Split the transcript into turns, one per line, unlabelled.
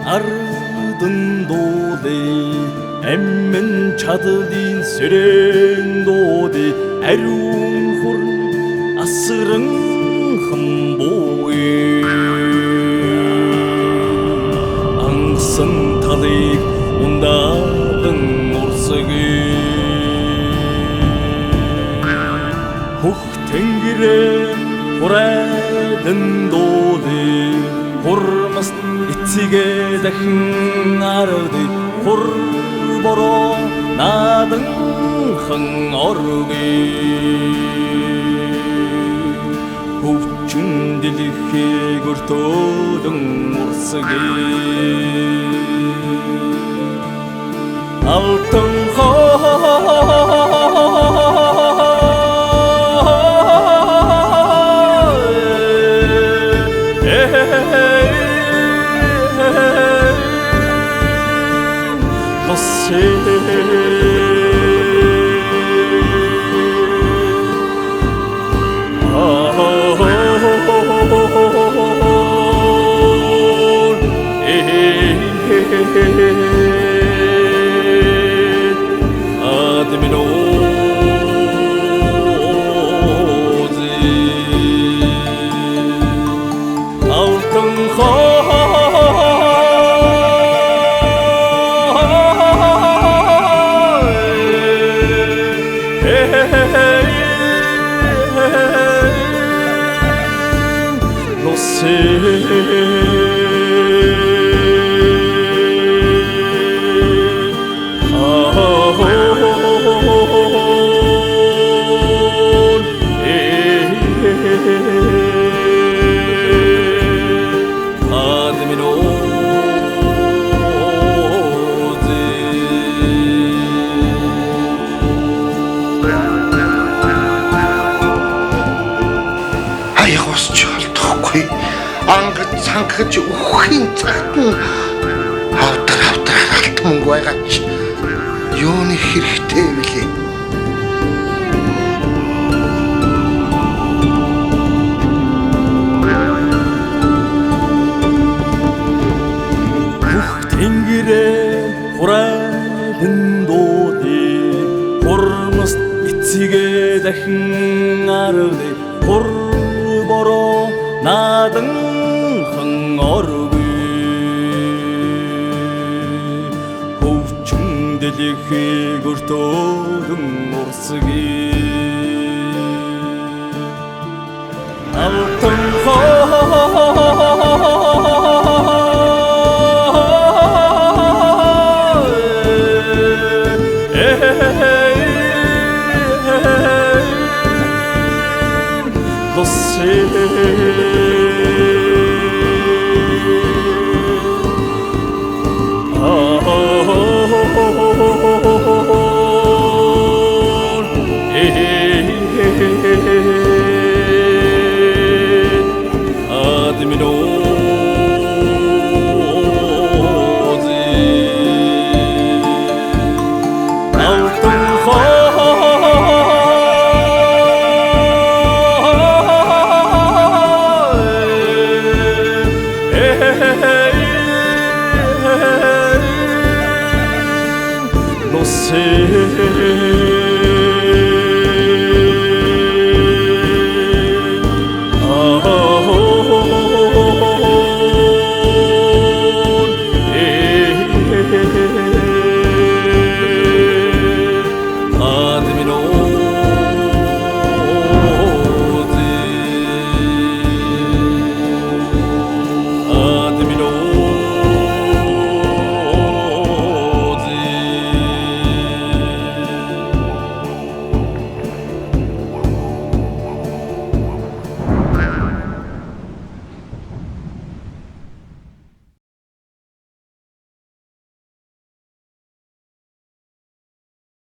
ardın doğdu, emmen çadılın süren doğdu, erun hurun asırın hım boyu. Angsın talık undağın orsugu, huk tengire huradın doğdu, hurmas içige dahın ardı, hur boro nadın hın orgu. Huvçun dilike gürtodun ursugu, altın admin ozi altın no sé.
Сангаж үхийн цагтан хавдар алтманг байгаач юуны хэрэгтэй вүлээ.
Тэнгэрэ хурайлан дууди, хурмас эцэгээ дахин арди, хур бороо надан оргүй. Хөвчөн дэлхийг өртөөлөн урсгий, алтан admin ozi altın no sé.